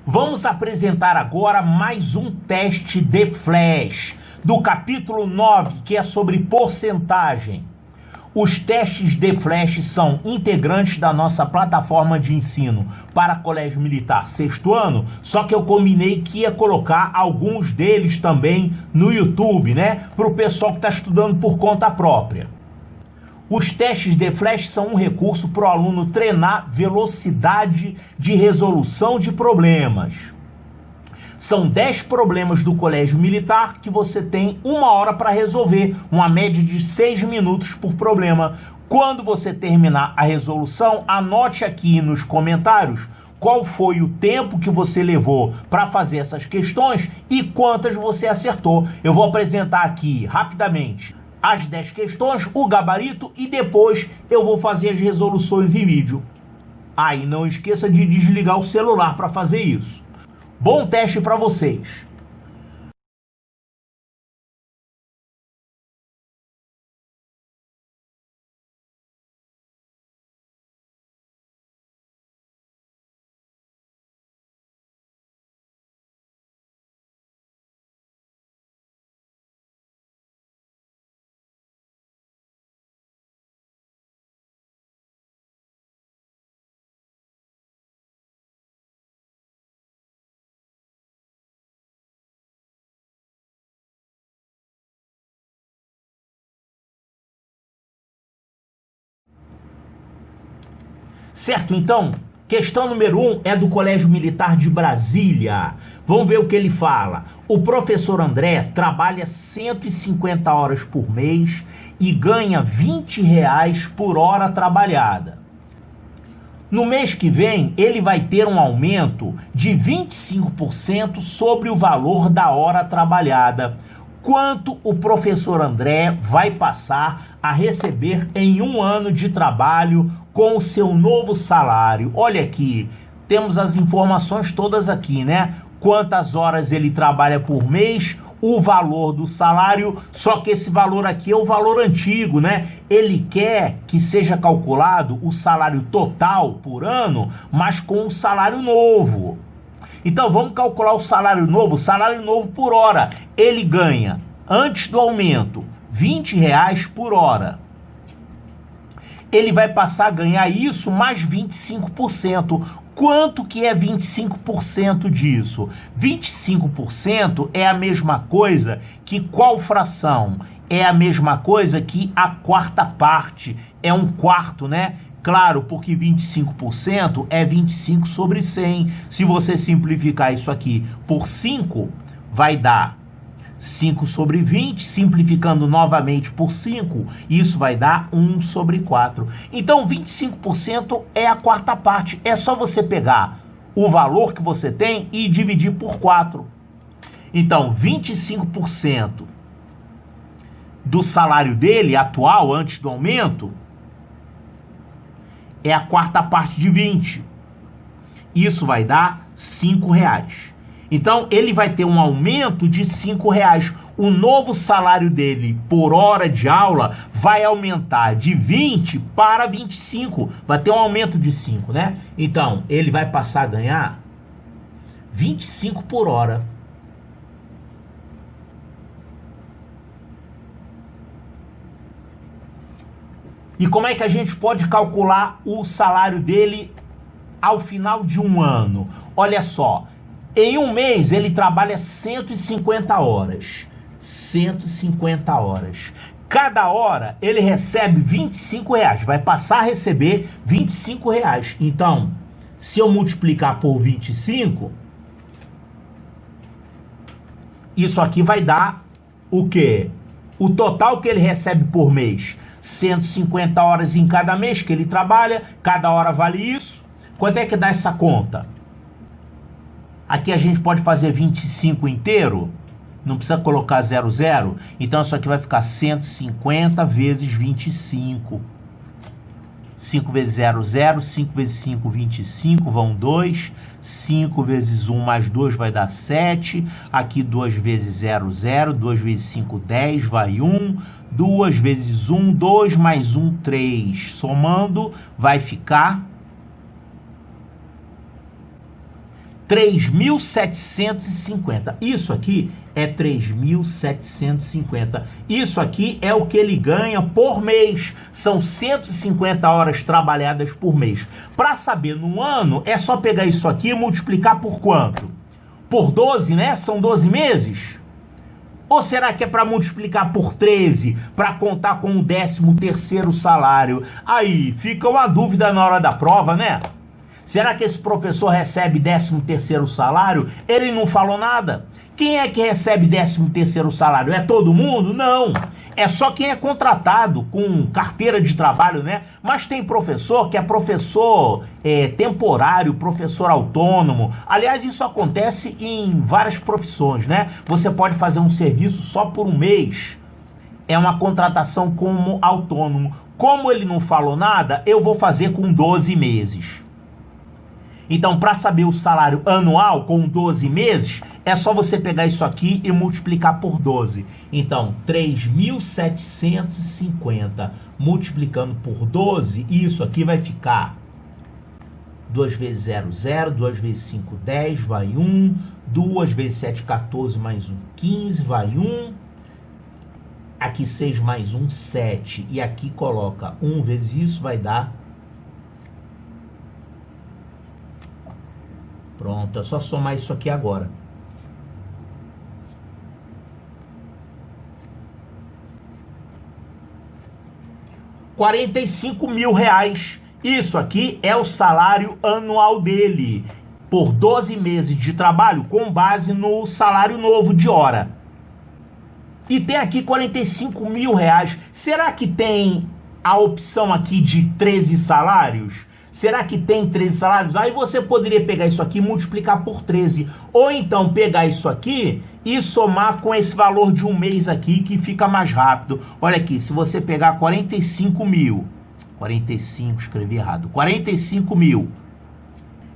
Vamos apresentar agora mais um teste de flash, do capítulo 9, que é sobre porcentagem. Os testes de flash são integrantes da nossa plataforma de ensino para Colégio Militar sexto ano, só que eu combinei que ia colocar alguns deles também no YouTube, né? Para o pessoal que está estudando por conta própria. Os testes de flash são um recurso para o aluno treinar velocidade de resolução de problemas. São 10 problemas do Colégio Militar que você tem 1 hora para resolver, uma média de 6 minutos por problema. Quando você terminar a resolução, anote aqui nos comentários qual foi o tempo que você levou para fazer essas questões e quantas você acertou. Eu vou apresentar aqui rapidamente as 10 questões, o gabarito e depois eu vou fazer as resoluções em vídeo. E não esqueça de desligar o celular para fazer isso. Bom teste para vocês! Certo, então, questão número 1 é do Colégio Militar de Brasília. Vamos ver o que ele fala. O professor André trabalha 150 horas por mês e ganha R$20 por hora trabalhada. No mês que vem, ele vai ter um aumento de 25% sobre o valor da hora trabalhada. Quanto o professor André vai passar a receber em 1 ano de trabalho com o seu novo salário? Olha aqui, temos as informações todas aqui, né? Quantas horas ele trabalha por mês, o valor do salário, só que esse valor aqui é o valor antigo, né? Ele quer que seja calculado o salário total por ano, mas com o salário novo. Então vamos calcular o salário novo por hora. Ele ganha, antes do aumento, R$20 por hora. Ele vai passar a ganhar isso mais 25%. Quanto que é 25% disso? 25% é a mesma coisa que qual fração? É a mesma coisa que a quarta parte. É 1/4, né? Claro, porque 25% é 25 sobre 100. Se você simplificar isso aqui por 5, vai dar 5 sobre 20, simplificando novamente por 5, isso vai dar 1 sobre 4. Então, 25% é a quarta parte. É só você pegar o valor que você tem e dividir por 4. Então, 25% do salário dele atual, antes do aumento, é a quarta parte de 20. Isso vai dar R$5. Então, ele vai ter um aumento de R$5. O novo salário dele por hora de aula vai aumentar de 20 para 25. Vai ter um aumento de 5, né? Então, ele vai passar a ganhar 25 por hora. E como é que a gente pode calcular o salário dele ao final de 1 ano? Olha só, em 1 mês ele trabalha 150 horas. 150 horas. Cada hora ele recebe R$25. Vai passar a receber R$25. Então, se eu multiplicar por 25, isso aqui vai dar o quê? O total que ele recebe por mês. 150 horas em cada mês que ele trabalha, cada hora vale isso. Quanto é que dá essa conta? Aqui a gente pode fazer 25 inteiro, não precisa colocar 00, então isso aqui vai ficar 150 vezes 25. 5 vezes 0, 0, 5 vezes 5, 25, vão 2, 5 vezes 1 mais 2 vai dar 7, aqui 2 vezes 0, 0, 2 vezes 5, 10, vai 1, 2 vezes 1, 2 mais 1, 3, somando vai ficar 3.750. Isso aqui é 3.750. Isso aqui é o que ele ganha por mês. São 150 horas trabalhadas por mês. Para saber no ano, é só pegar isso aqui e multiplicar por quanto? Por 12, né? São 12 meses? Ou será que é para multiplicar por 13, para contar com o 13º salário? Aí fica uma dúvida na hora da prova, né? Será que esse professor recebe 13º salário? Ele não falou nada. Quem é que recebe 13º salário? É todo mundo? Não. É só quem é contratado com carteira de trabalho, né? Mas tem professor que é professor temporário, professor autônomo. Aliás, isso acontece em várias profissões, né? Você pode fazer um serviço só por um mês. É uma contratação como autônomo. Como ele não falou nada, eu vou fazer com 12 meses. Então, para saber o salário anual com 12 meses, é só você pegar isso aqui e multiplicar por 12. Então, 3.750 multiplicando por 12, isso aqui vai ficar 2 vezes 0, 0, 2 vezes 5, 10, vai 1, 2 vezes 7, 14, mais 1, 15, vai 1. Aqui 6 mais 1, 7. E aqui coloca 1 vezes isso, vai dar... Pronto, é só somar isso aqui agora. R$ 45.000. Isso aqui é o salário anual dele. Por 12 meses de trabalho com base no salário novo de hora. E tem aqui R$ 45.000. Será que tem a opção aqui de 13 salários? Será que tem 13 salários? Aí você poderia pegar isso aqui e multiplicar por 13. Ou então pegar isso aqui e somar com esse valor de um mês aqui, que fica mais rápido. Olha aqui, se você pegar 45 mil, 45, escrevi errado, 45 mil,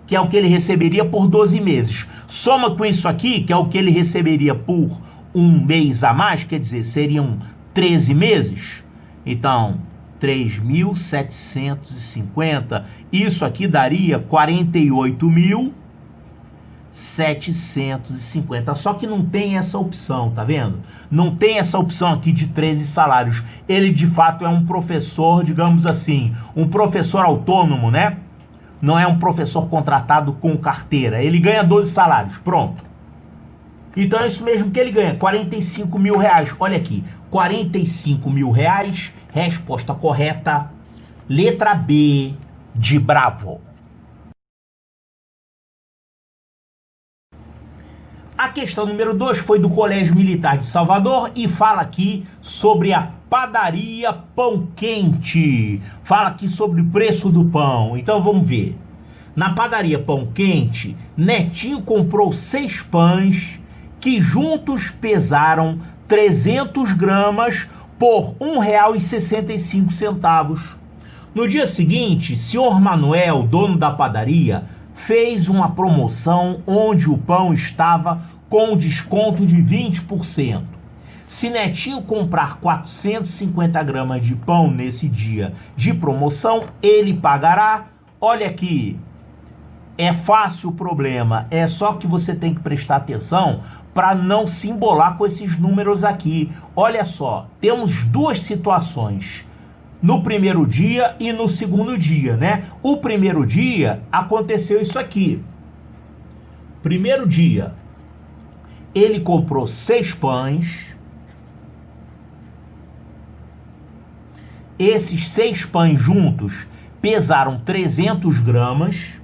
que é o que ele receberia por 12 meses. Soma com isso aqui, que é o que ele receberia por um mês a mais, quer dizer, seriam 13 meses. Então... 3.750, isso aqui daria 48.750, só que não tem essa opção, tá vendo? Não tem essa opção aqui de 13 salários. Ele de fato é um professor, digamos assim, um professor autônomo, né? Não é um professor contratado com carteira. Ele ganha 12 salários, pronto. Então é isso mesmo que ele ganha, R$ 45.000. Olha aqui, R$ 45.000. Resposta correta, letra B de Bravo. A questão número 2 foi do Colégio Militar de Salvador e fala aqui sobre a padaria Pão Quente. Fala aqui sobre o preço do pão. Então vamos ver. Na padaria Pão Quente, Netinho comprou 6 pães que juntos pesaram 300 gramas por R$ 1,65. No dia seguinte, senhor Manuel, dono da padaria, fez uma promoção onde o pão estava com desconto de 20%. Se Netinho comprar 450 gramas de pão nesse dia de promoção, ele pagará. Olha aqui, é fácil o problema, é só que você tem que prestar atenção para não se embolar com esses números aqui. Olha só, temos duas situações, no primeiro dia e no segundo dia, né? O primeiro dia aconteceu isso aqui. Primeiro dia, ele comprou 6 pães. Esses 6 pães juntos pesaram 300 gramas.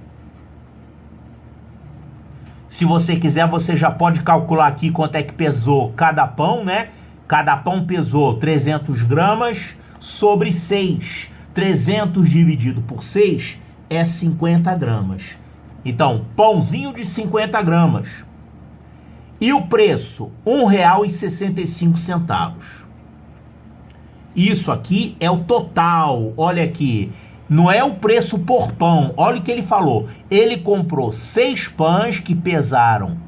Se você quiser, você já pode calcular aqui quanto é que pesou cada pão, né? Cada pão pesou 300 gramas sobre 6. 300 dividido por 6 é 50 gramas. Então, pãozinho de 50 gramas. E o preço, R$ 1,65. Isso aqui é o total, olha aqui. Não é o preço por pão, olha o que ele falou. Ele comprou 6 pães que pesaram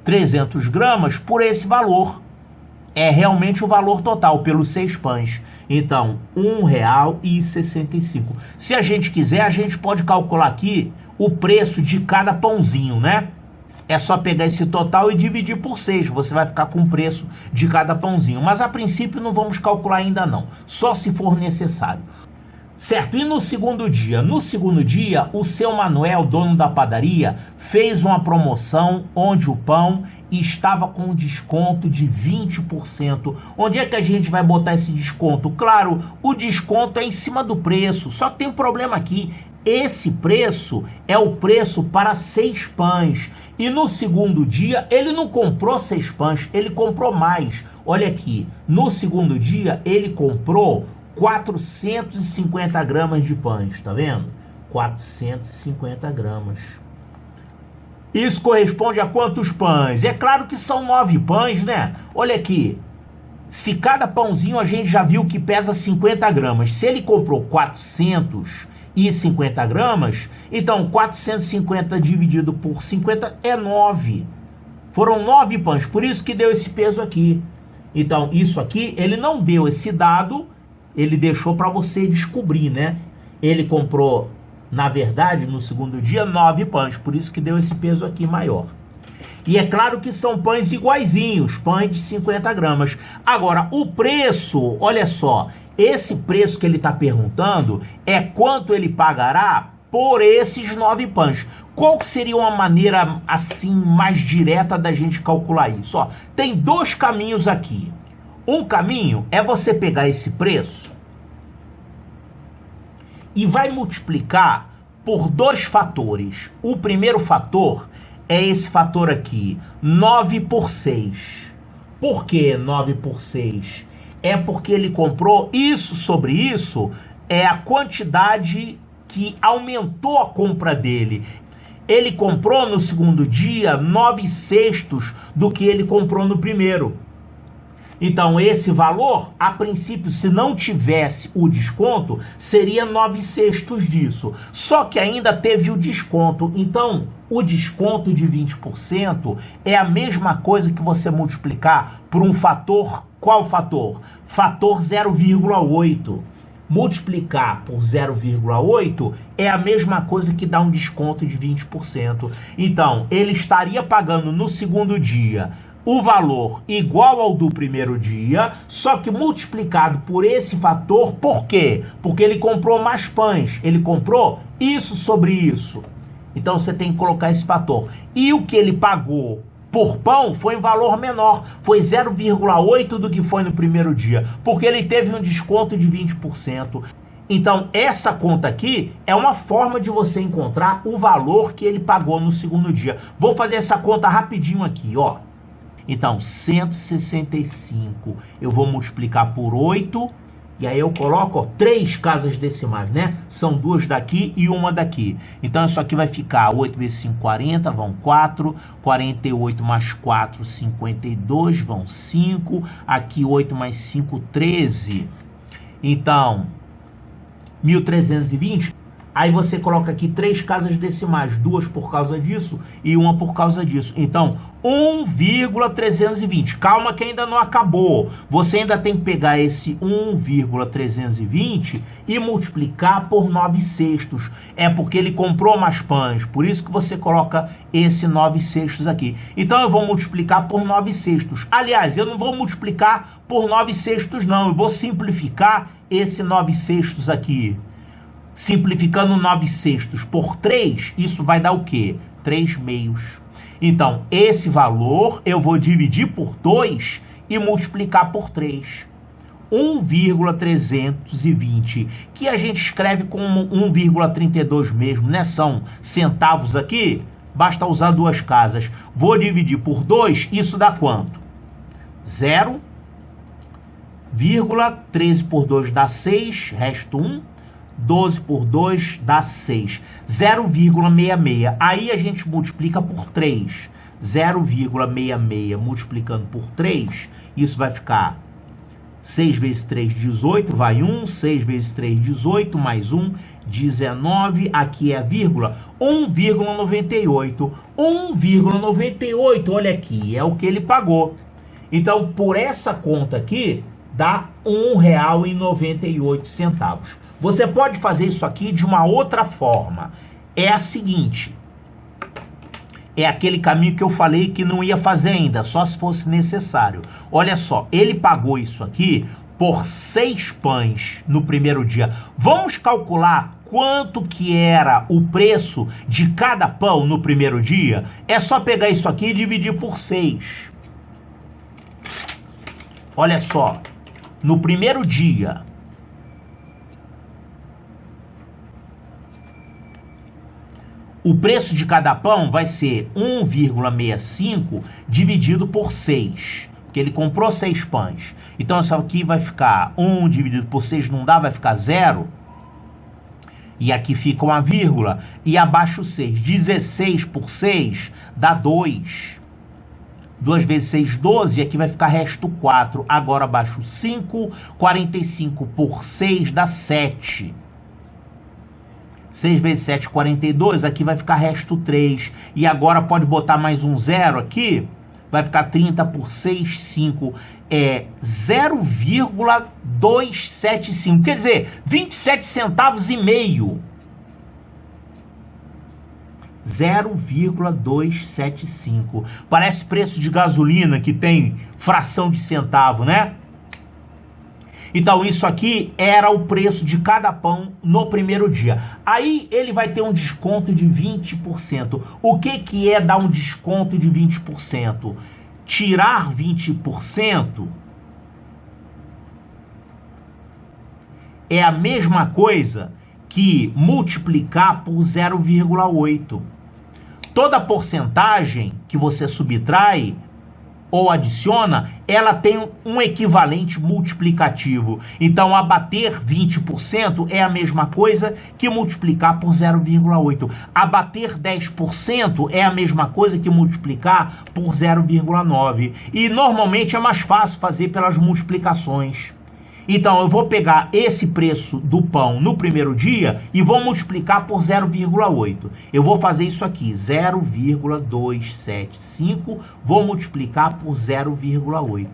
300 gramas por esse valor. É realmente o valor total, pelos 6 pães. Então, R$ 1,65. Se a gente quiser, a gente pode calcular aqui o preço de cada pãozinho, né? É só pegar esse total e dividir por 6. Você vai ficar com o preço de cada pãozinho. Mas a princípio não vamos calcular ainda não. Só se for necessário. Certo? E no segundo dia? No segundo dia, o seu Manuel, dono da padaria, fez uma promoção onde o pão estava com desconto de 20%. Onde é que a gente vai botar esse desconto? Claro, o desconto é em cima do preço. Só que tem um problema aqui. Esse preço é o preço para 6 pães. E no segundo dia, ele não comprou 6 pães, ele comprou mais. Olha aqui, no segundo dia, ele comprou 450 gramas de pães, tá vendo? 450 gramas. Isso corresponde a quantos pães? É claro que são 9 pães, né? Olha aqui, se cada pãozinho a gente já viu que pesa 50 gramas. Se ele comprou 450 gramas, então 450 dividido por 50 é 9. Foram 9 pães, por isso que deu esse peso aqui. Então, isso aqui, ele não deu esse dado, ele deixou para você descobrir, né? Ele comprou, na verdade, no segundo dia, 9 pães, por isso que deu esse peso aqui maior. E é claro que são pães iguaizinhos, pães de 50 gramas. Agora, o preço, olha só, esse preço que ele está perguntando é quanto ele pagará por esses 9 pães. Qual que seria uma maneira, assim, mais direta da gente calcular isso? Ó, tem 2 caminhos aqui. Um caminho é você pegar esse preço e vai multiplicar por 2 fatores. O primeiro fator é esse fator aqui, 9 por 6. Por que 9 por 6? É porque ele comprou isso sobre isso, é a quantidade que aumentou a compra dele. Ele comprou no segundo dia 9/6 do que ele comprou no primeiro. Então, esse valor, a princípio, se não tivesse o desconto, seria 9/6 disso. Só que ainda teve o desconto. Então, o desconto de 20% é a mesma coisa que você multiplicar por um fator. Qual fator? Fator 0,8. Multiplicar por 0,8 é a mesma coisa que dá um desconto de 20%. Então, ele estaria pagando no segundo dia o valor igual ao do primeiro dia, só que multiplicado por esse fator. Por quê? Porque ele comprou mais pães, ele comprou isso sobre isso. Então você tem que colocar esse fator. E o que ele pagou por pão foi um valor menor, foi 0,8 do que foi no primeiro dia, porque ele teve um desconto de 20%. Então, essa conta aqui é uma forma de você encontrar o valor que ele pagou no segundo dia. Vou fazer essa conta rapidinho aqui, ó. Então, 165 eu vou multiplicar por 8, e aí eu coloco, ó, 3 casas decimais, né? São 2 daqui e uma daqui. Então, isso aqui vai ficar 8 vezes 5, 40, vão 4. 48 mais 4, 52, vão 5. Aqui 8 mais 5, 13. Então, 1320. Aí você coloca aqui 3 casas decimais, 2 por causa disso e 1 por causa disso. Então, 1,320. Calma que ainda não acabou. Você ainda tem que pegar esse 1,320 e multiplicar por 9/6. É porque ele comprou mais pães. Por isso que você coloca esse 9/6 aqui. Então, eu vou multiplicar por 9/6. Aliás, eu não vou multiplicar por 9/6 não. Eu vou simplificar esse 9/6 aqui. Simplificando 9/6 por 3, isso vai dar o quê? 3/2. Então, esse valor eu vou dividir por 2 e multiplicar por 3. 1,320, que a gente escreve como 1,32 mesmo, né? São centavos aqui, basta usar 2 casas. Vou dividir por 2, isso dá quanto? 0,13 por 2 dá 6, resto 1. 12 por 2 dá 6. 0,66. Aí a gente multiplica por 3. 0,66 multiplicando por 3, isso vai ficar 6 vezes 3, 18, vai 1. 6 vezes 3, 18, mais 1, 19. Aqui é a vírgula. 1,98. 1,98, olha aqui, é o que ele pagou. Então, por essa conta aqui, dá R$ 1,98. Você pode fazer isso aqui de uma outra forma. é a seguinte. É aquele caminho que eu falei que não ia fazer ainda, só se fosse necessário. Olha só, ele pagou isso aqui por 6 pães no primeiro dia. Vamos calcular quanto que era o preço de cada pão no primeiro dia? É só pegar isso aqui e dividir por 6. Olha só, no primeiro dia, o preço de cada pão vai ser 1,65 dividido por 6, porque ele comprou 6 pães. Então isso aqui vai ficar 1 dividido por 6, não dá, vai ficar 0. E aqui fica uma vírgula, e abaixo 6. 16 por 6 dá 2. 2 vezes 6, 12, e aqui vai ficar resto 4. Agora abaixo 5, 45 por 6 dá 7. 6 vezes 7, 42, aqui vai ficar resto 3. E agora pode botar mais um 0 aqui, vai ficar 30 por 6, 5. É 0,275, quer dizer, 27 centavos e meio. 0,275. Parece preço de gasolina que tem fração de centavo, né? Então isso aqui era o preço de cada pão no primeiro dia. Aí ele vai ter um desconto de 20%. O que é dar um desconto de 20%? Tirar 20% é a mesma coisa que multiplicar por 0,8. Toda porcentagem que você subtrai ou adiciona, ela tem um equivalente multiplicativo. Então, abater 20% é a mesma coisa que multiplicar por 0,8. Abater 10% é a mesma coisa que multiplicar por 0,9. E, normalmente, é mais fácil fazer pelas multiplicações. Então, eu vou pegar esse preço do pão no primeiro dia e vou multiplicar por 0,8. Eu vou fazer isso aqui, 0,275, vou multiplicar por 0,8.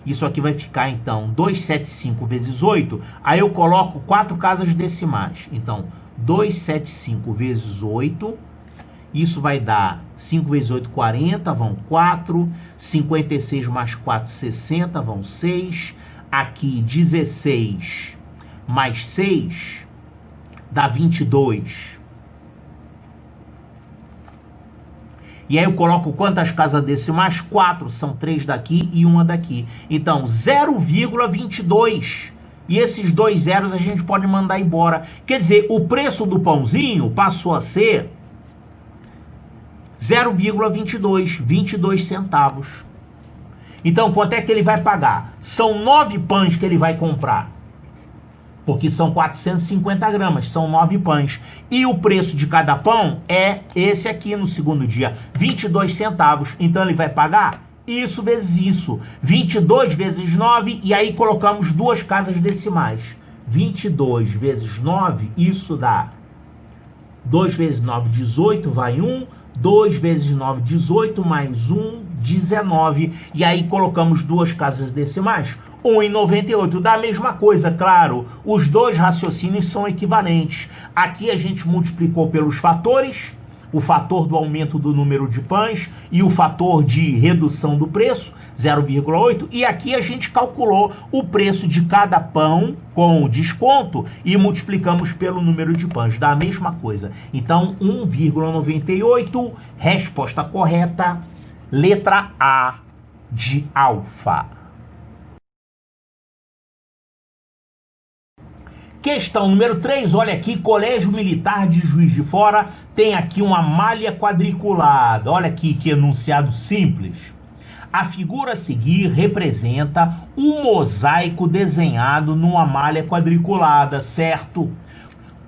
Isso aqui vai ficar, então, 275 vezes 8. Aí eu coloco 4 casas decimais. Então, 275 vezes 8... Isso vai dar 5 vezes 8, 40, vão 4. 56 mais 4, 60, vão 6. Aqui, 16 mais 6, dá 22. E aí eu coloco quantas casas decimais? 4, são 3 daqui e uma daqui. Então, 0,22. E esses 2 zeros a gente pode mandar embora. Quer dizer, o preço do pãozinho passou a ser 0,22, 22 centavos. Então, quanto é que ele vai pagar? São 9 pães que ele vai comprar. Porque são 450 gramas, são 9 pães. E o preço de cada pão é esse aqui no segundo dia, 22 centavos. Então, ele vai pagar isso vezes isso. 22 vezes 9, e aí colocamos 2 casas decimais. 22 vezes 9, isso dá 2 vezes 9, 18, vai 1. 2 vezes 9, 18, mais 1, 19. E aí colocamos 2 casas decimais, 1,98. Dá a mesma coisa, claro. Os dois raciocínios são equivalentes. Aqui a gente multiplicou pelos fatores, o fator do aumento do número de pães e o fator de redução do preço, 0,8. E aqui a gente calculou o preço de cada pão com desconto e multiplicamos pelo número de pães. Dá a mesma coisa. Então, 1,98. Resposta correta, letra A de alfa. Questão número 3, olha aqui, Colégio Militar de Juiz de Fora tem aqui uma malha quadriculada. Olha aqui que enunciado simples. A figura a seguir representa um mosaico desenhado numa malha quadriculada, certo?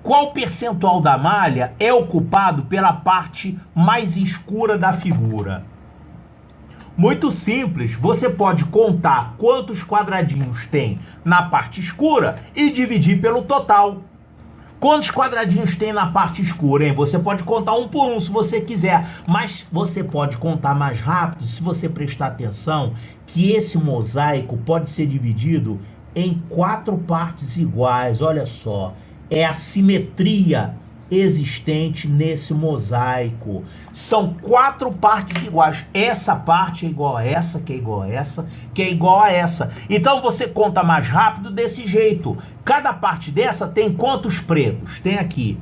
Qual percentual da malha é ocupado pela parte mais escura da figura? Muito simples, você pode contar quantos quadradinhos tem na parte escura e dividir pelo total. Quantos quadradinhos tem na parte escura, hein? Você pode contar um por um se você quiser, mas você pode contar mais rápido se você prestar atenção que esse mosaico pode ser dividido em 4 partes iguais. Olha só, é a simetria existente nesse mosaico. São 4 partes iguais. Essa parte é igual a essa, que é igual a essa, que é igual a essa. Então você conta mais rápido desse jeito. Cada parte dessa tem quantos pretos? Tem aqui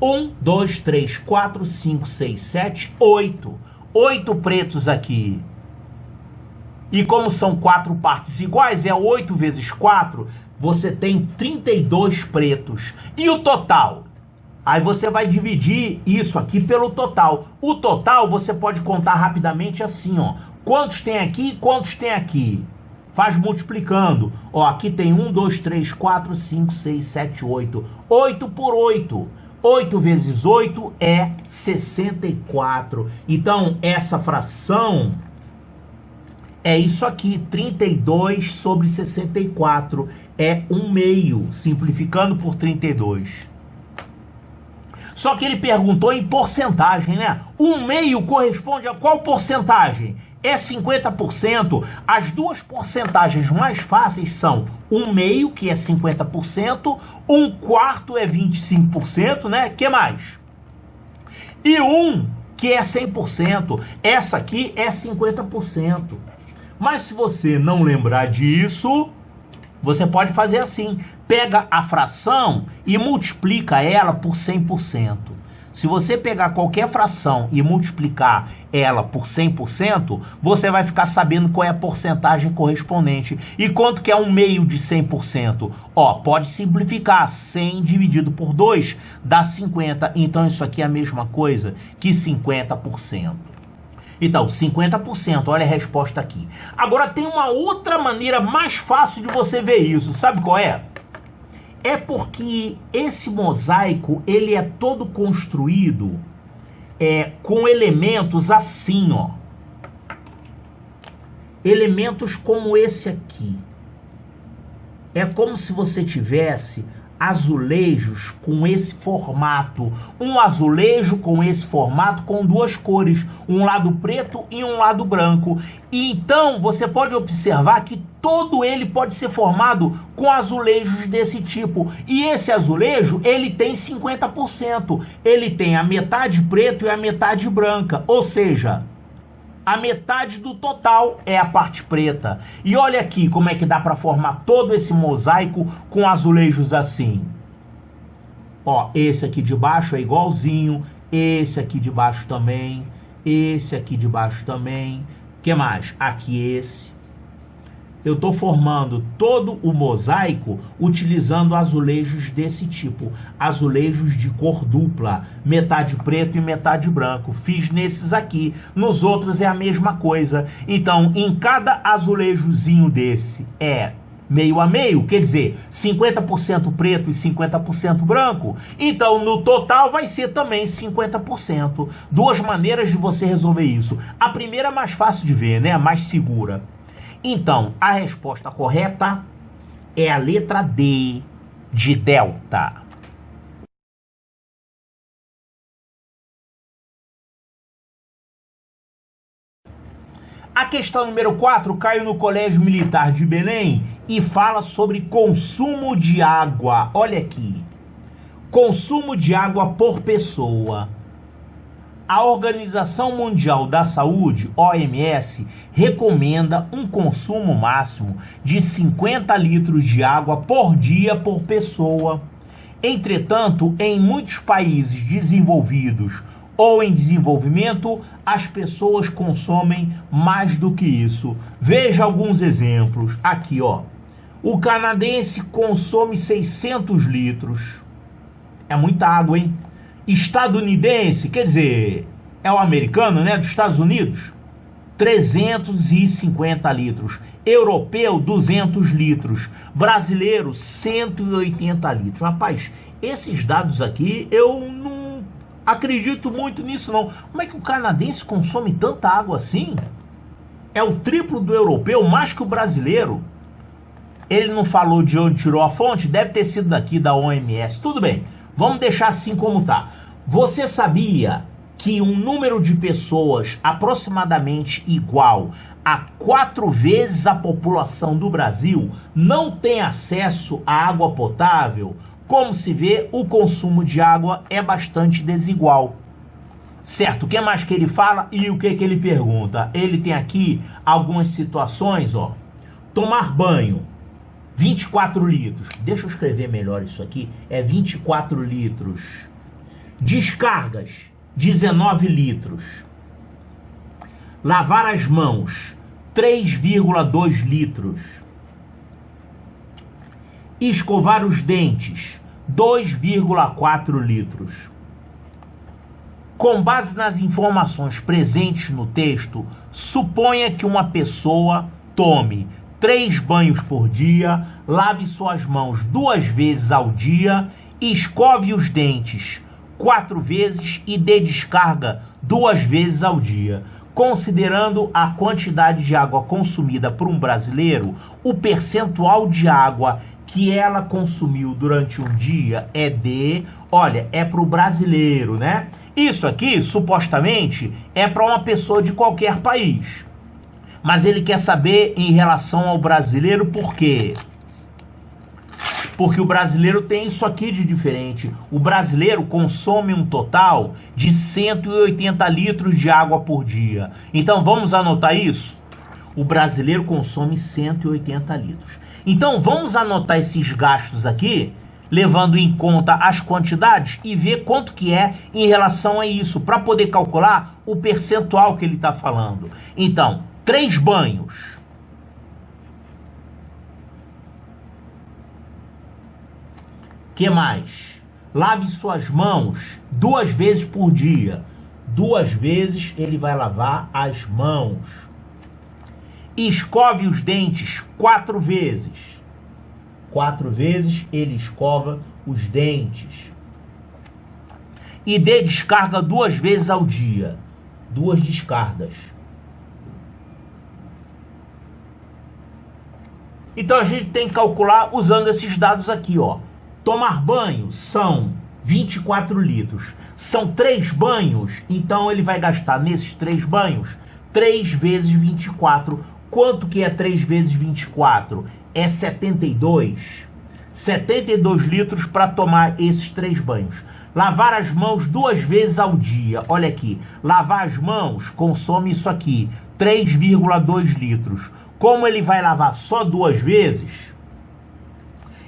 1, 2, 3, 4, 5, 6, 7, 8. 8 pretos aqui. E como são 4 partes iguais, é 8 vezes 4, você tem 32 pretos. E o total? Aí você vai dividir isso aqui pelo total. O total você pode contar rapidamente assim, ó. Quantos tem aqui e quantos tem aqui? Faz multiplicando. Ó, aqui tem 1, 2, 3, 4, 5, 6, 7, 8. 8 por 8. 8 vezes 8 é 64. Então, essa fração é isso aqui. 32 sobre 64 é 1/2. Simplificando por 32. Só que ele perguntou em porcentagem, né? 1/2 corresponde a qual porcentagem? É 50%. As duas porcentagens mais fáceis são 1/2, que é 50%, 1/4 é 25%, né? Que mais? E 1, que é 100%. Essa aqui é 50%. Mas se você não lembrar disso, você pode fazer assim. Pega a fração e multiplica ela por 100%. Se você pegar qualquer fração e multiplicar ela por 100%, você vai ficar sabendo qual é a porcentagem correspondente. E quanto que é 1/2 de 100%? Ó, pode simplificar. 100 dividido por 2 dá 50. Então isso aqui é a mesma coisa que 50%. Então, 50%, olha a resposta aqui. Agora tem uma outra maneira mais fácil de você ver isso. Sabe qual é? É porque esse mosaico, ele é todo construído com elementos assim, ó. Elementos como esse aqui. É como se você tivesse azulejos com esse formato. Um azulejo com esse formato com 2 cores. Um lado preto e um lado branco. E então você pode observar que todo ele pode ser formado com azulejos desse tipo. E esse azulejo, ele tem 50%. Ele tem a metade preto e a metade branca. Ou seja, a metade do total é a parte preta. E olha aqui como é que dá para formar todo esse mosaico com azulejos assim. Ó, esse aqui de baixo é igualzinho, esse aqui de baixo também, esse aqui de baixo também. Que mais? Aqui esse. Eu estou formando todo o mosaico utilizando azulejos desse tipo. Azulejos de cor dupla. Metade preto e metade branco. Fiz nesses aqui. Nos outros é a mesma coisa. Então, em cada azulejozinho desse é meio a meio. Quer dizer, 50% preto e 50% branco. Então, no total vai ser também 50%. Duas maneiras de você resolver isso. A primeira é mais fácil de ver, né? Mais segura. Então, a resposta correta é a letra D, de delta. A questão número 4 caiu no Colégio Militar de Belém e fala sobre consumo de água. Olha aqui. Consumo de água por pessoa. A Organização Mundial da Saúde, OMS, recomenda um consumo máximo de 50 litros de água por dia por pessoa. Entretanto, em muitos países desenvolvidos ou em desenvolvimento, as pessoas consomem mais do que isso. Veja alguns exemplos. Aqui, ó. O canadense consome 600 litros. É muita água, hein? Estadunidense, quer dizer, é o americano, né, dos Estados Unidos, 350 litros. Europeu, 200 litros. Brasileiro, 180 litros. Rapaz, esses dados aqui, eu não acredito muito nisso, não. Como é que o canadense consome tanta água assim? É o triplo do europeu, mais que o brasileiro. Ele não falou de onde tirou a fonte? Deve ter sido daqui da OMS. Tudo bem. Vamos deixar assim como tá. Você sabia que um número de pessoas aproximadamente igual a 4 vezes a população do Brasil não tem acesso à água potável? Como se vê, o consumo de água é bastante desigual. Certo, o que mais que ele fala e o que ele pergunta? Ele tem aqui algumas situações, ó. Tomar banho, 24 litros. Deixa eu escrever melhor isso aqui. É 24 litros. Descargas, 19 litros. Lavar as mãos, 3,2 litros. Escovar os dentes, 2,4 litros. Com base nas informações presentes no texto, suponha que uma pessoa tome 3 banhos por dia, lave suas mãos 2 vezes ao dia, escove os dentes 4 vezes e dê descarga 2 vezes ao dia. Considerando a quantidade de água consumida por um brasileiro, o percentual de água que ela consumiu durante um dia é de... Olha, é para o brasileiro, né? Isso aqui, supostamente, é para uma pessoa de qualquer país. Mas ele quer saber em relação ao brasileiro por quê? Porque o brasileiro tem isso aqui de diferente. O brasileiro consome um total de 180 litros de água por dia. Então vamos anotar isso? O brasileiro consome 180 litros. Então vamos anotar esses gastos aqui, levando em conta as quantidades e ver quanto que é em relação a isso, para poder calcular o percentual que ele está falando. Então, 3 banhos. Que mais? Lave suas mãos 2 vezes por dia. 2 vezes ele vai lavar as mãos. Escove os dentes 4 vezes. 4 vezes ele escova os dentes. E dê descarga 2 vezes ao dia. 2 descargas. Então a gente tem que calcular usando esses dados aqui, ó. Tomar banho são 24 litros. São 3 banhos, então ele vai gastar nesses 3 banhos 3 vezes 24. Quanto que é 3 vezes 24? É 72. 72 litros para tomar esses 3 banhos. Lavar as mãos 2 vezes ao dia. Olha aqui, lavar as mãos consome isso aqui, 3,2 litros. Como ele vai lavar só 2 vezes,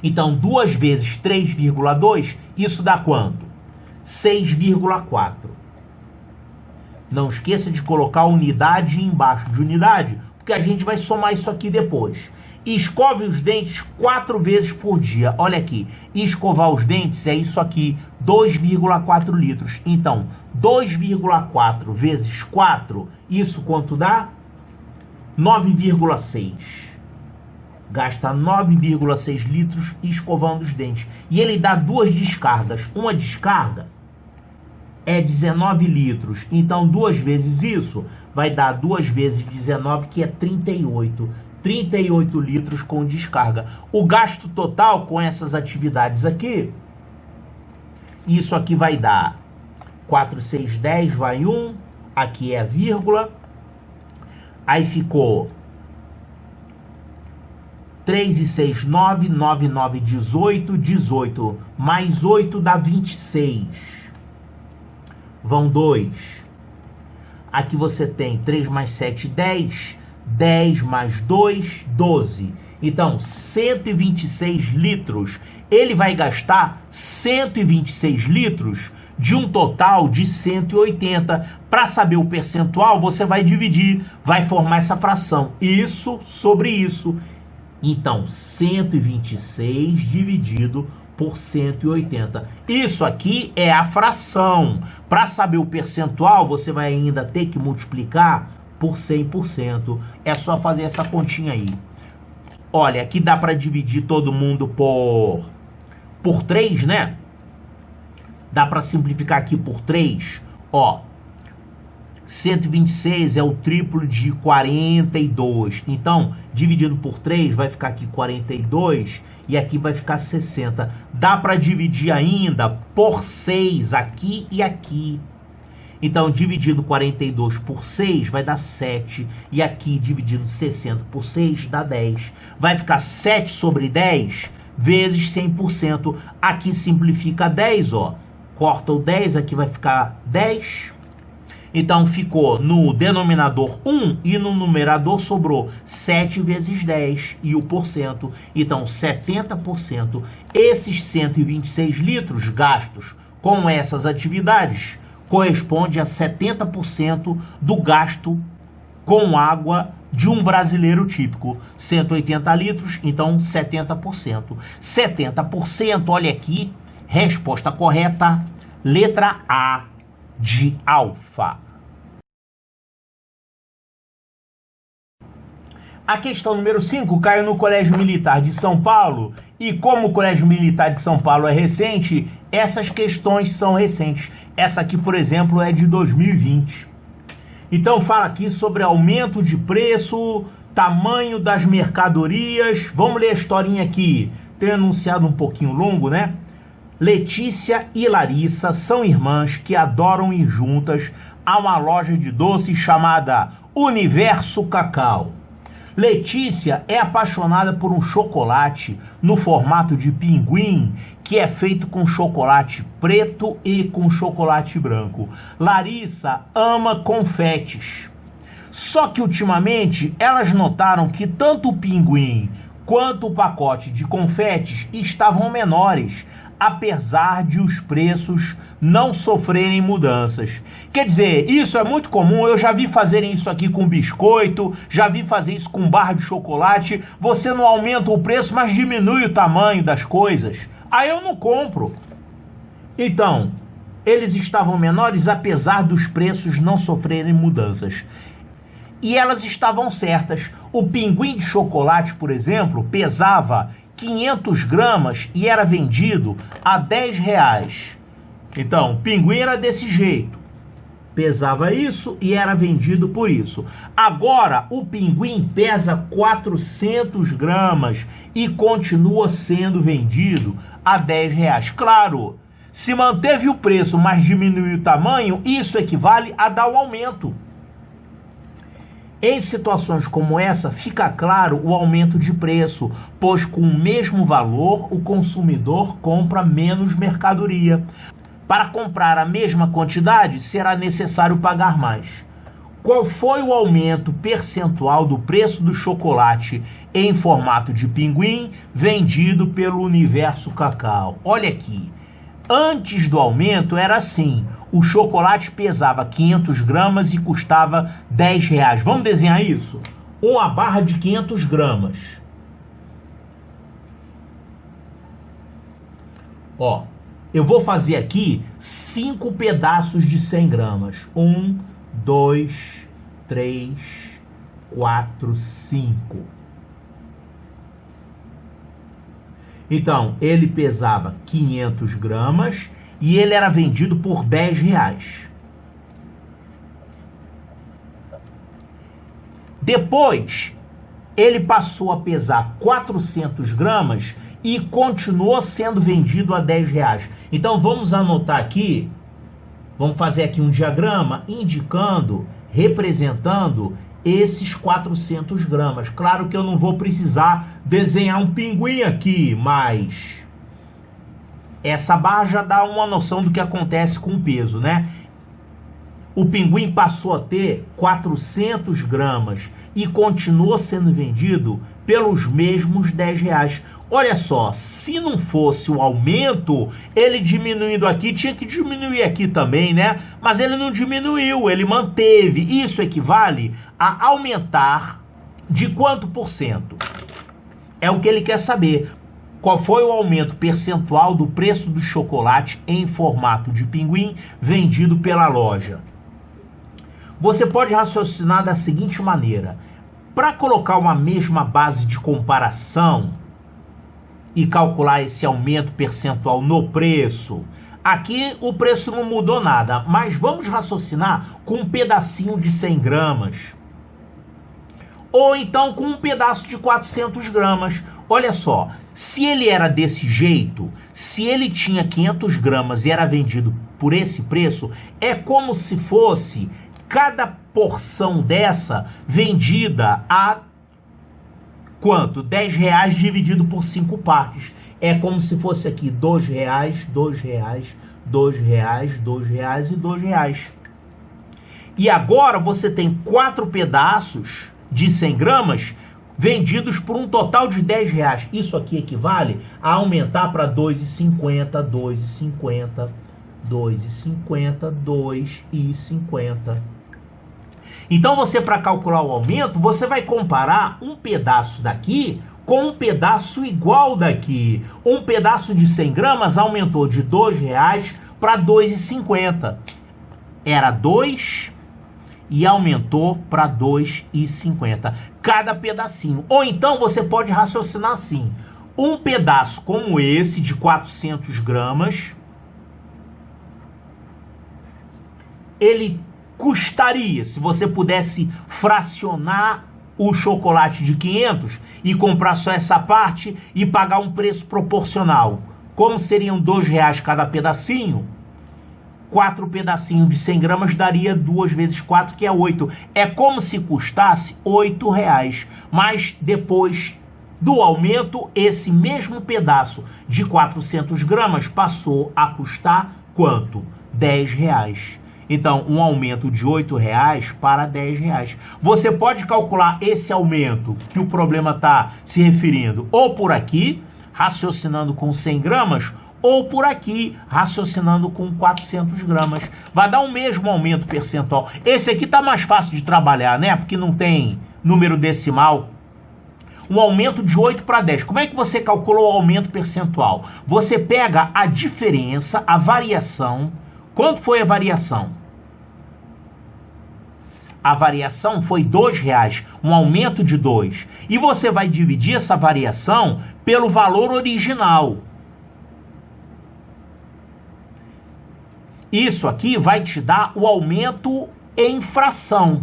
então 2 vezes 3,2, isso dá quanto? 6,4. Não esqueça de colocar unidade embaixo de unidade, porque a gente vai somar isso aqui depois. Escove os dentes 4 vezes por dia. Olha aqui, escovar os dentes é isso aqui, 2,4 litros. Então, 2,4 vezes 4, isso quanto dá? 9,6. Gasta 9,6 litros escovando os dentes. E ele dá 2 descargas. Uma descarga é 19 litros. Então, 2 vezes isso vai dar 2 vezes 19, que é 38. 38 litros com descarga. O gasto total com essas atividades aqui, isso aqui vai dar 4, 6, 10, vai 1. Aqui é a vírgula. Aí ficou 3 e 6, 9, 9, 9, 18, 18, mais 8 dá 26. Vão 2. Aqui você tem 3 mais 7, 10. 10 mais 2, 12. Então, 126 litros. Ele vai gastar 126 litros de um total de 180. Para saber o percentual, você vai dividir, vai formar essa fração. Isso sobre isso. Então, 126 dividido por 180. Isso aqui é a fração. Para saber o percentual, você vai ainda ter que multiplicar por 100%. É só fazer essa continha aí. Olha, aqui dá para dividir todo mundo por 3, né? Dá para simplificar aqui por 3. Ó, 126 é o triplo de 42. Então, dividido por 3, vai ficar aqui 42 e aqui vai ficar 60. Dá para dividir ainda por 6 aqui e aqui. Então, dividido 42 por 6 vai dar 7. E aqui, dividido 60 por 6, dá 10. Vai ficar 7 sobre 10, vezes 100%. Aqui simplifica 10, ó. Corta o 10, aqui vai ficar 10. Então ficou no denominador 1 e no numerador sobrou 7 vezes 10 e o porcento. Então 70%. Esses 126 litros gastos com essas atividades corresponde a 70% do gasto com água de um brasileiro típico. 180 litros, então 70%. 70%, olha aqui, resposta correta, letra A de alfa. A questão número 5 caiu no Colégio Militar de São Paulo, e como o Colégio Militar de São Paulo é recente, essas questões são recentes. Essa aqui, por exemplo, é de 2020. Então fala aqui sobre aumento de preço, tamanho das mercadorias. Vamos ler a historinha aqui. Tem enunciado um pouquinho longo, né? Letícia e Larissa são irmãs que adoram ir juntas a uma loja de doces chamada Universo Cacau. Letícia é apaixonada por um chocolate no formato de pinguim, que é feito com chocolate preto e com chocolate branco. Larissa ama confetes. Só que ultimamente elas notaram que tanto o pinguim quanto o pacote de confetes estavam menores, apesar de os preços não sofrerem mudanças. Quer dizer, isso é muito comum, eu já vi fazerem isso aqui com biscoito, já vi fazer isso com barra de chocolate. Você não aumenta o preço, mas diminui o tamanho das coisas. Aí eu não compro. Então, eles estavam menores apesar dos preços não sofrerem mudanças. E elas estavam certas. O pinguim de chocolate, por exemplo, pesava 500 gramas e era vendido a R$10. Então, o pinguim era desse jeito. Pesava isso e era vendido por isso. Agora, o pinguim pesa 400 gramas e continua sendo vendido a R$10. Claro, se manteve o preço, mas diminuiu o tamanho, isso equivale a dar um aumento. Em situações como essa, fica claro o aumento de preço, pois com o mesmo valor, o consumidor compra menos mercadoria. Para comprar a mesma quantidade, será necessário pagar mais. Qual foi o aumento percentual do preço do chocolate em formato de pinguim vendido pelo Universo Cacau? Olha aqui. Antes do aumento era assim, o chocolate pesava 500 gramas e custava R$10. Vamos desenhar isso? Uma barra de 500 gramas. Ó, eu vou fazer aqui 5 pedaços de 100 gramas. 1, 2, 3, 4, 5. Então, ele pesava 500 gramas e ele era vendido por R$10. Depois, ele passou a pesar 400 gramas e continuou sendo vendido a R$10. Então, vamos anotar aqui, vamos fazer aqui um diagrama indicando, representando esses 400 gramas. Claro que eu não vou precisar desenhar um pinguim aqui, mas essa barra já dá uma noção do que acontece com o peso, né? O pinguim passou a ter 400 gramas e continuou sendo vendido pelos mesmos R$10. Olha só, se não fosse o aumento, ele diminuindo aqui, tinha que diminuir aqui também, né? Mas ele não diminuiu, ele manteve. Isso equivale a aumentar de quanto por cento? É o que ele quer saber. Qual foi o aumento percentual do preço do chocolate em formato de pinguim vendido pela loja? Você pode raciocinar da seguinte maneira. Para colocar uma mesma base de comparação e calcular esse aumento percentual no preço, aqui o preço não mudou nada, mas vamos raciocinar com um pedacinho de 100 gramas. Ou então com um pedaço de 400 gramas. Olha só, se ele era desse jeito, se ele tinha 500 gramas e era vendido por esse preço, é como se fosse cada porção dessa vendida a quanto? R$10 dividido por 5 partes. é como se fosse aqui R$2, R$2, R$2, R$2 e R$2. E agora você tem 4 pedaços de 100 gramas vendidos por um total de R$10. Isso aqui equivale a aumentar para R$2,50, R$2,50, R$2,50, R$2,50. Então você, para calcular o aumento, você vai comparar um pedaço daqui com um pedaço igual daqui. Um pedaço de 100 gramas aumentou de R$2 para R$2,50. Era 2 e aumentou para R$2,50 cada pedacinho. Ou então você pode raciocinar assim: um pedaço como esse de 400 gramas, ele custaria, se você pudesse fracionar o chocolate de 500 e comprar só essa parte e pagar um preço proporcional, como seriam R$2 cada pedacinho, 4 pedacinhos de 100 gramas daria 2 vezes 4, que é 8. É como se custasse R$8. Mas depois do aumento, esse mesmo pedaço de 400 gramas passou a custar quanto? R$10. Então, um aumento de R$8 para R$10. Você pode calcular esse aumento que o problema está se referindo ou por aqui, raciocinando com 100 gramas, ou por aqui, raciocinando com 400 gramas. Vai dar o mesmo aumento percentual. Esse aqui está mais fácil de trabalhar, né? Porque não tem número decimal. Um aumento de 8 para 10. Como é que você calculou o aumento percentual? Você pega a diferença, a variação. Quanto foi a variação? A variação foi R$2, um aumento de 2. E você vai dividir essa variação pelo valor original. Isso aqui vai te dar o aumento em fração.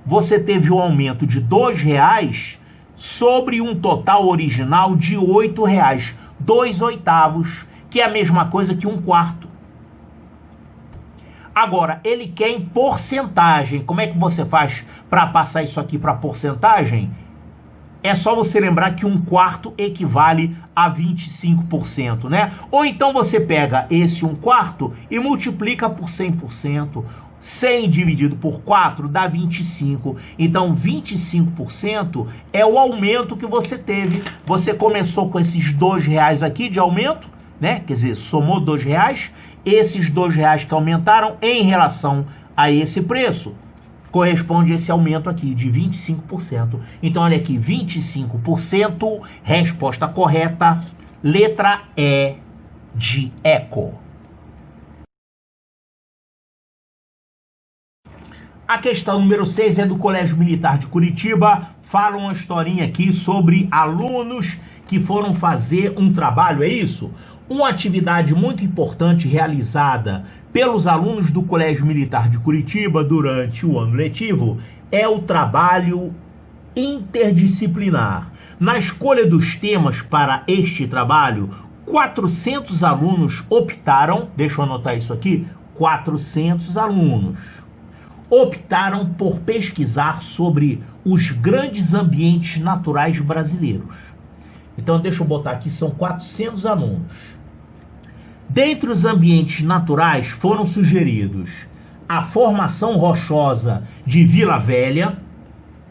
Você teve um aumento de R$2 sobre um total original de R$8. 2/8, que é a mesma coisa que 1/4. Agora, ele quer em porcentagem. Como é que você faz para passar isso aqui para porcentagem? É só você lembrar que 1/4 equivale a 25%, né? Ou então você pega esse 1/4 e multiplica por 100%. 100 dividido por 4 dá 25. Então, 25% é o aumento que você teve. Você começou com esses R$2 aqui de aumento, né? Quer dizer, somou R$2. Esses R$2 que aumentaram em relação a esse preço corresponde a esse aumento aqui de 25%. Então, olha aqui, 25%, resposta correta, letra E de eco. A questão número 6 é do Colégio Militar de Curitiba. Fala uma historinha aqui sobre alunos que foram fazer um trabalho, é isso? Uma atividade muito importante realizada pelos alunos do Colégio Militar de Curitiba durante o ano letivo é o trabalho interdisciplinar. Na escolha dos temas para este trabalho, 400 alunos optaram, deixa eu anotar isso aqui, 400 alunos optaram por pesquisar sobre os grandes ambientes naturais brasileiros. Então, deixa eu botar aqui, são 400 alunos. Dentre os ambientes naturais foram sugeridos a formação rochosa de Vila Velha.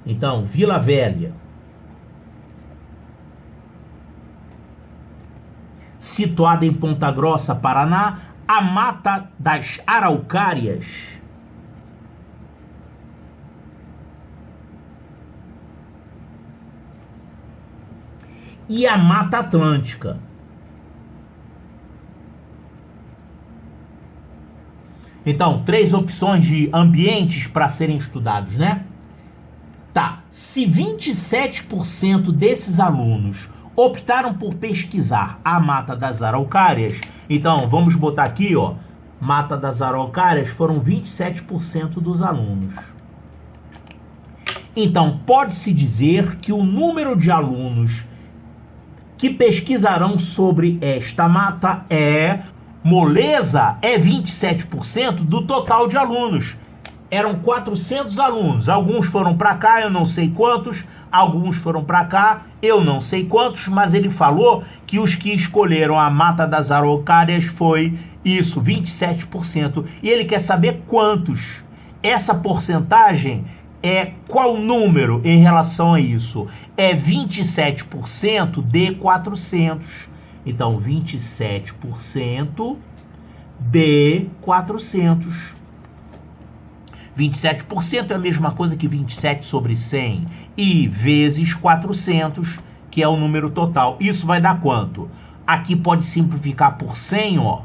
Então, Vila Velha, situada em Ponta Grossa, Paraná, a Mata das Araucárias, e a Mata Atlântica. Então, 3 opções de ambientes para serem estudados, né? Tá, se 27% desses alunos optaram por pesquisar a Mata das Araucárias, então vamos botar aqui, ó, Mata das Araucárias foram 27% dos alunos. Então, pode-se dizer que o número de alunos que pesquisarão sobre esta mata moleza é 27% do total de alunos. Eram 400 alunos, alguns foram para cá, eu não sei quantos, Alguns foram para cá, eu não sei quantos, mas ele falou que os que escolheram a Mata das Araucárias foi isso, 27%. E ele quer saber quantos. Essa porcentagem é qual número em relação a isso? É 27% de 400. Então, 27% de 400. 27% é a mesma coisa que 27 sobre 100 e vezes 400, que é o número total. Isso vai dar quanto? Aqui pode simplificar por 100, ó.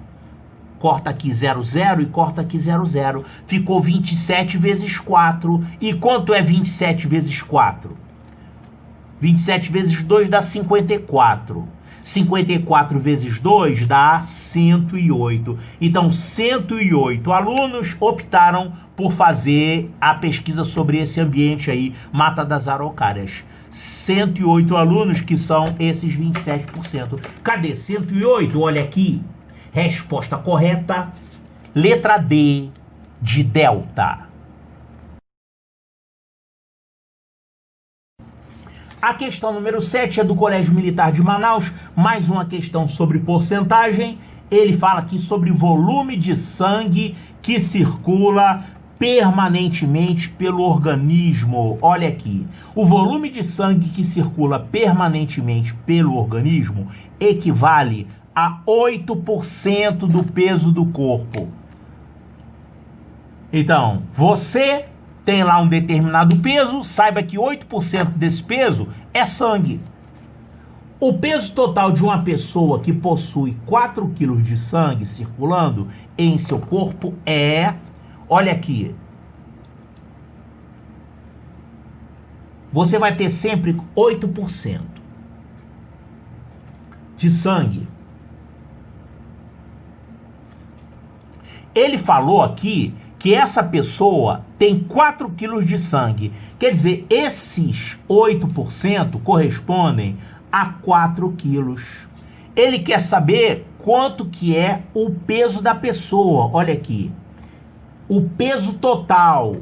Corta aqui 0, 0 e corta aqui 0, 0. Ficou 27 vezes 4. E quanto é 27 vezes 4? 27 vezes 2 dá 54. 54 vezes 2 dá 108. Então, 108 alunos optaram por fazer a pesquisa sobre esse ambiente aí, Mata das Araucárias. 108 alunos, que são esses 27%. Cadê 108? Olha aqui. Resposta correta, letra D, de Delta. A questão número 7 é do Colégio Militar de Manaus, mais uma questão sobre porcentagem. Ele fala aqui sobre volume de sangue que circula permanentemente pelo organismo. Olha aqui, o volume de sangue que circula permanentemente pelo organismo equivale a 8% do peso do corpo. Então, você tem lá um determinado peso, saiba que 8% desse peso é sangue. O peso total de uma pessoa que possui 4 quilos de sangue circulando em seu corpo é, olha aqui, você vai ter sempre 8% de sangue. Ele falou aqui que essa pessoa tem 4 quilos de sangue. Quer dizer, esses 8% correspondem a 4 quilos. Ele quer saber quanto que é o peso da pessoa. Olha aqui. O peso total.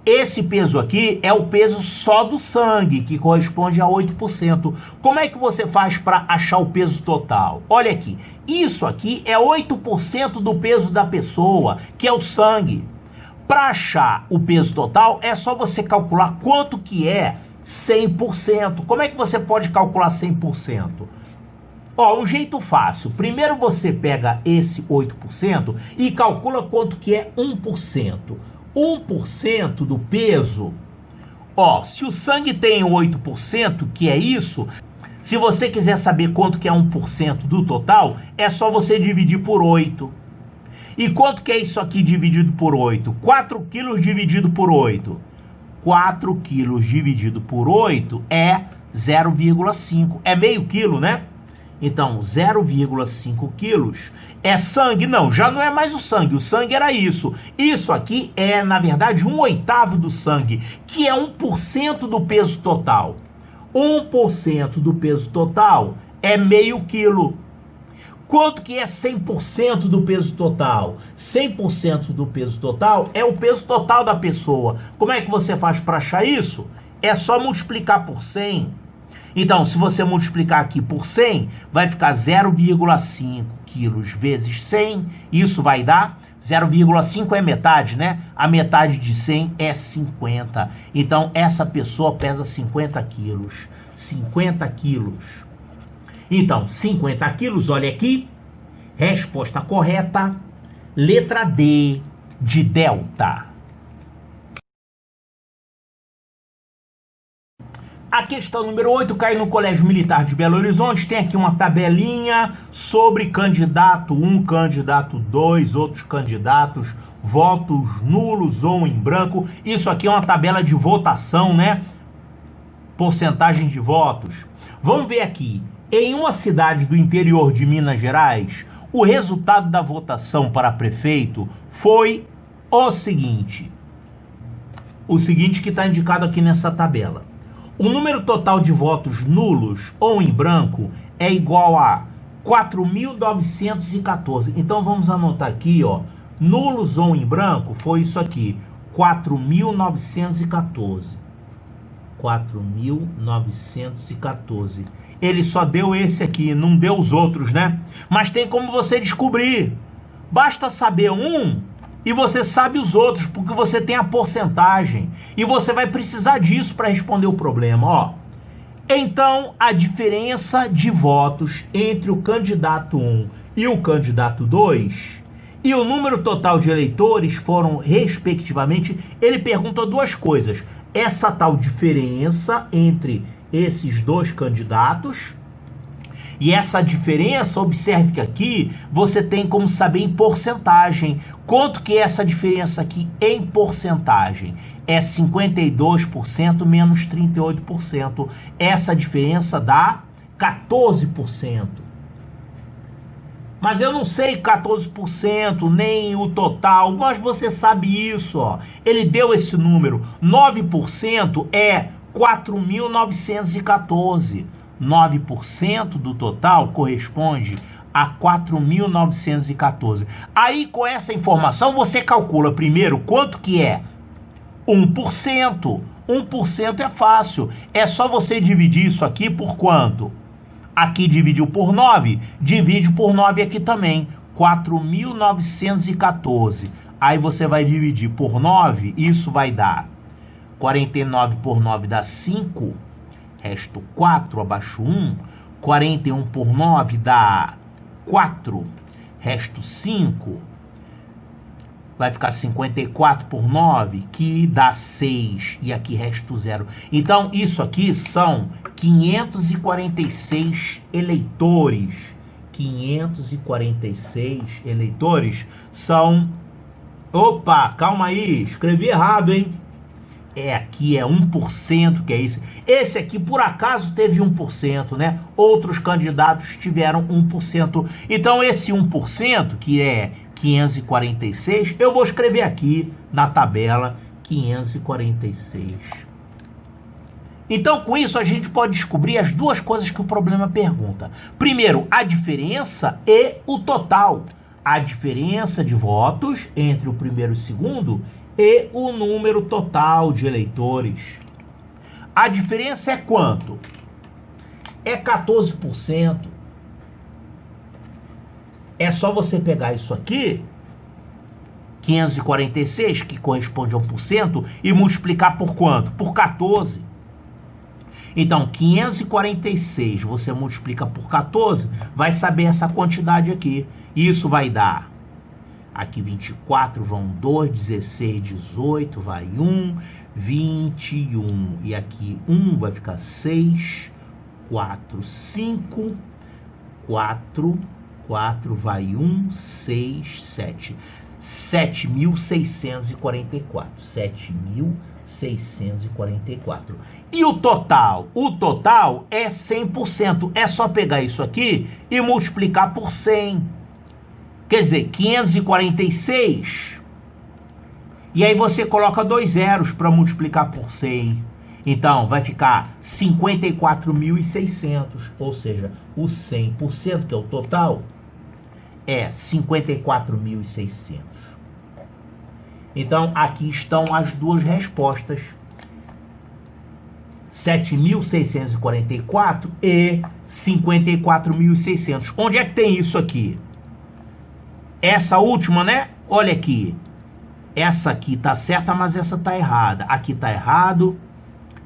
Esse peso aqui é o peso só do sangue, que corresponde a 8%. Como é que você faz para achar o peso total? Olha aqui, isso aqui é 8% do peso da pessoa, que é o sangue. Para achar o peso total, é só você calcular quanto que é 100%. Como é que você pode calcular 100%? Ó, um jeito fácil. Primeiro você pega esse 8% e calcula quanto que é 1%. 1% do peso, ó, se o sangue tem 8%, que é isso, se você quiser saber quanto que é 1% do total, é só você dividir por 8. E quanto que é isso aqui dividido por 8? 4 quilos dividido por 8. 4 quilos dividido por 8 é 0,5. É meio quilo, né? Então, 0,5 quilos é sangue. Não, já não é mais o sangue era isso. Isso aqui é, na verdade, 1/8 do sangue, que é 1% do peso total. 1% do peso total é meio quilo. Quanto que é 100% do peso total? 100% do peso total é o peso total da pessoa. Como é que você faz para achar isso? É só multiplicar por 100. Então, se você multiplicar aqui por 100, vai ficar 0,5 quilos vezes 100. Isso vai dar 0,5 é metade, né? A metade de 100 é 50. Então, essa pessoa pesa 50 quilos. 50 quilos. Então, 50 quilos, olha aqui. Resposta correta, letra D, de Delta. A questão número 8 cai no Colégio Militar de Belo Horizonte. Tem aqui uma tabelinha sobre candidato 1, candidato 2, outros candidatos, votos nulos ou em branco. Isso aqui é uma tabela de votação, né? Porcentagem de votos. Vamos ver aqui. Em uma cidade do interior de Minas Gerais, o resultado da votação para prefeito foi o seguinte. O seguinte que está indicado aqui nessa tabela. O número total de votos nulos ou em branco é igual a 4.914. Então vamos anotar aqui, ó, nulos ou em branco foi isso aqui, 4.914. 4.914. Ele só deu esse aqui, não deu os outros, né? Mas tem como você descobrir. Basta saber um e você sabe os outros, porque você tem a porcentagem. E você vai precisar disso para responder o problema, ó. Então, a diferença de votos entre o candidato 1 e o candidato 2 e o número total de eleitores foram, respectivamente, ele pergunta duas coisas. Essa tal diferença entre esses dois candidatos, e essa diferença, observe que aqui você tem como saber em porcentagem. Quanto que é essa diferença aqui em porcentagem? É 52% menos 38%. Essa diferença dá 14%. Mas eu não sei 14%, nem o total, mas você sabe isso, ó. Ele deu esse número. 9% é 4.914. 9% do total corresponde a 4.914. Aí, com essa informação, você calcula primeiro quanto que é 1%. 1% é fácil. É só você dividir isso aqui por quanto? Aqui dividiu por 9, divide por 9 aqui também. 4.914. Aí você vai dividir por 9, isso vai dar 49 por 9 dá 5. Resto 4, abaixo 1. 41 por 9 dá 4. Resto 5. Vai ficar 54 por 9, que dá 6. E aqui resto 0. Então, isso aqui são 546 eleitores. 546 eleitores são... Opa, calma aí, escrevi errado, hein? Aqui é 1%, que é isso. Esse aqui, por acaso, teve 1%, né? Outros candidatos tiveram 1%. Então, esse 1%, que é 546, eu vou escrever aqui na tabela 546. Então, com isso, a gente pode descobrir as duas coisas que o problema pergunta. Primeiro, a diferença e o total. A diferença de votos entre o primeiro e o segundo e o número total de eleitores. A diferença é quanto? É 14%. É só você pegar isso aqui, 546, que corresponde a 1%, e multiplicar por quanto? Por 14. Então, 546 você multiplica por 14, vai saber essa quantidade aqui. Isso vai dar... Aqui 24 vão 2, 16, 18, vai 1, 21. E aqui 1 vai ficar 6, 4, 5, 4, 4 vai 1, 6, 7. 7.644. 7.644. E o total? O total é 100%. É só pegar isso aqui e multiplicar por 100. Quer dizer, 546. E aí você coloca 2 zeros para multiplicar por 100. Então, vai ficar 54.600. Ou seja, o 100%, que é o total, é 54.600. Então, aqui estão as duas respostas. 7.644 e 54.600. Onde é que tem isso aqui? Essa última, né? Olha aqui. Essa aqui tá certa, mas essa tá errada. Aqui tá errado.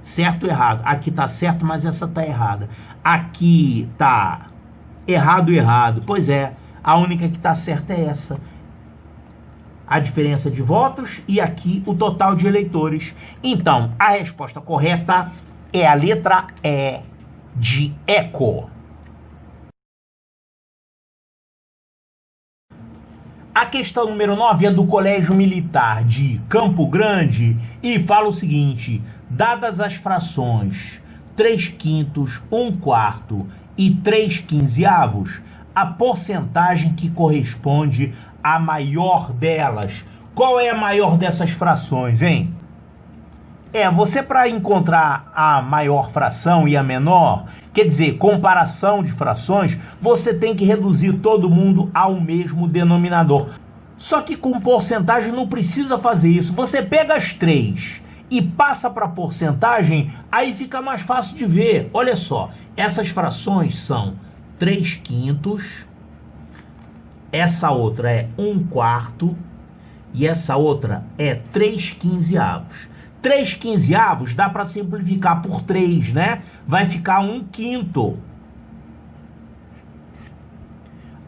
Certo, errado. Aqui tá certo, mas essa tá errada. Aqui tá errado, errado. Pois é, a única que tá certa é essa. A diferença de votos e aqui o total de eleitores. Então, a resposta correta é a letra E de eco. A questão número 9 é do Colégio Militar de Campo Grande e fala o seguinte: dadas as frações 3/5, 1/4 e 3/15, a porcentagem que corresponde à maior delas. Qual é a maior dessas frações, hein? Você para encontrar a maior fração e a menor, quer dizer, comparação de frações, você tem que reduzir todo mundo ao mesmo denominador. Só que com porcentagem não precisa fazer isso. Você pega as 3 e passa para porcentagem, aí fica mais fácil de ver. Olha só, essas frações são 3/5, essa outra é 1/4 e essa outra é 3/15. 3/15 dá para simplificar por 3, né? Vai ficar 1/5.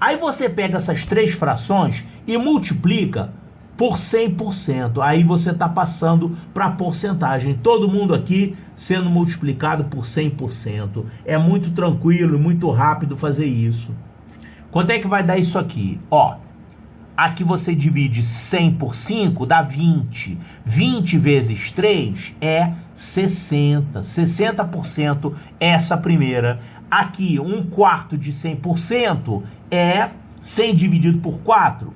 Aí você pega essas três frações e multiplica por 100%. Aí você está passando para a porcentagem. Todo mundo aqui sendo multiplicado por 100%. É muito tranquilo e muito rápido fazer isso. Quanto é que vai dar isso aqui? Ó, aqui você divide 100 por 5, dá 20. 20 vezes 3 é 60. 60% é essa primeira. Aqui, 1/4 de 100% é 100 dividido por 4,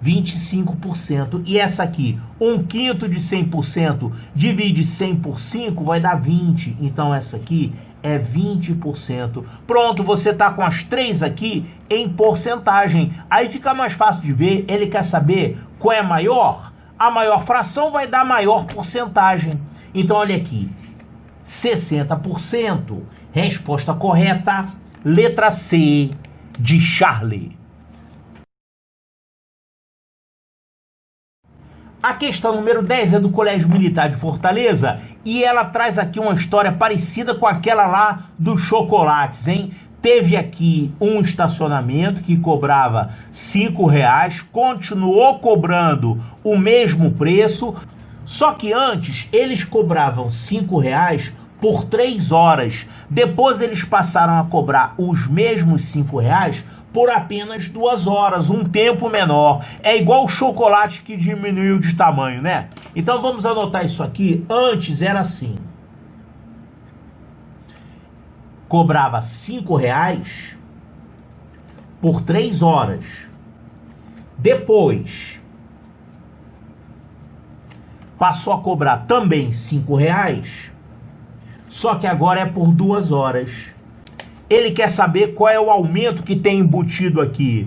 25%. E essa aqui, 1/5 de 100% divide 100 por 5 vai dar 20. Então essa aqui é 20%. Pronto, você tá com as três aqui em porcentagem. Aí fica mais fácil de ver. Ele quer saber qual é maior? A maior fração vai dar maior porcentagem. Então olha aqui, 60%. Resposta correta, letra C, de Charlie. A questão número 10 é do Colégio Militar de Fortaleza e ela traz aqui uma história parecida com aquela lá dos chocolates, hein? Teve aqui um estacionamento que cobrava R$5, continuou cobrando o mesmo preço, só que antes eles cobravam R$5 por 3 horas. Depois eles passaram a cobrar os mesmos R$5 por apenas 2 horas, um tempo menor. É igual o chocolate que diminuiu de tamanho, né? Então vamos anotar isso aqui. Antes era assim. Cobrava R$5 por 3 horas. Depois passou a cobrar também R$5, só que agora é por 2 horas. Ele quer saber qual é o aumento que tem embutido aqui.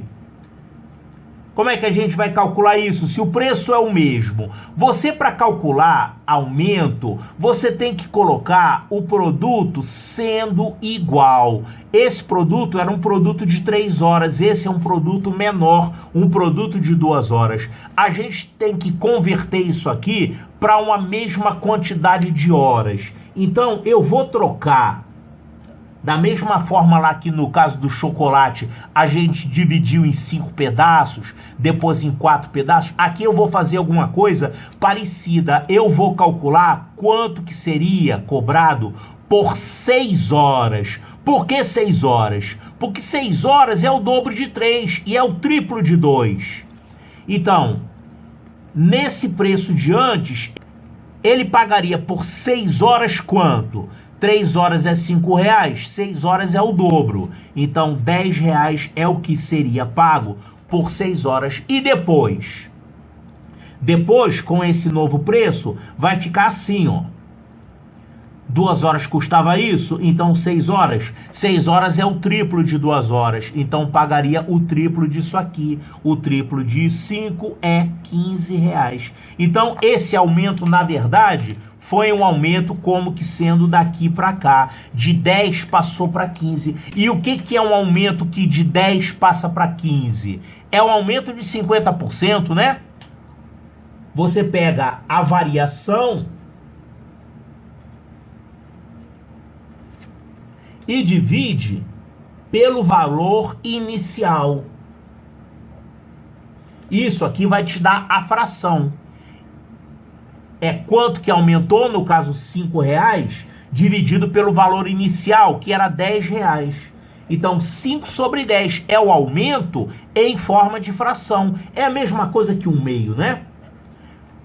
Como é que a gente vai calcular isso? Se o preço é o mesmo. Você, para calcular aumento, você tem que colocar o produto sendo igual. Esse produto era um produto de 3 horas, esse é um produto menor, um produto de 2 horas. A gente tem que converter isso aqui para uma mesma quantidade de horas. Então, eu vou trocar. Da mesma forma lá que no caso do chocolate, a gente dividiu em 5 pedaços, depois em 4 pedaços. Aqui eu vou fazer alguma coisa parecida. Eu vou calcular quanto que seria cobrado por 6 horas. Por que 6 horas? Porque 6 horas é o dobro de 3 e é o triplo de 2. Então, nesse preço de antes, ele pagaria por 6 horas quanto? 3 horas é R$5, 6 horas é o dobro. Então, R$10 é o que seria pago por 6 horas. E depois? Depois, com esse novo preço, vai ficar assim, ó. 2 horas custava isso, então 6 horas. 6 horas é o triplo de 2 horas. Então, pagaria o triplo disso aqui. O triplo de 5 é R$15. Então, esse aumento, na verdade, foi um aumento como que sendo daqui para cá. De 10 passou para 15. E o que é um aumento que de 10 passa para 15? É um aumento de 50%, né? Você pega a variação e divide pelo valor inicial. Isso aqui vai te dar a fração. É quanto que aumentou, no caso R$5, dividido pelo valor inicial, que era R$10. Então, 5 sobre 10 é o aumento em forma de fração. É a mesma coisa que 1/2, né?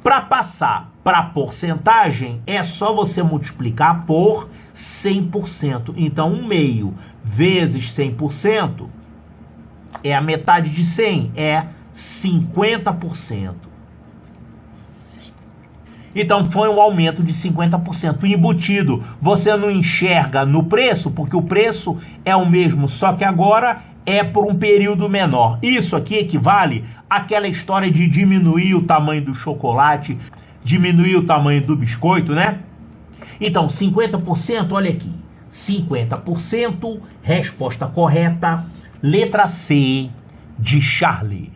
Para passar para a porcentagem, é só você multiplicar por 100%. Então, 1/2 vezes 100% é a metade de 100, é 50%. Então foi um aumento de 50%. Embutido, você não enxerga no preço, porque o preço é o mesmo, só que agora é por um período menor. Isso aqui equivale àquela história de diminuir o tamanho do chocolate. diminuir o tamanho do biscoito, né? Então, 50%, olha aqui. 50%, resposta correta, letra C, de Charlie.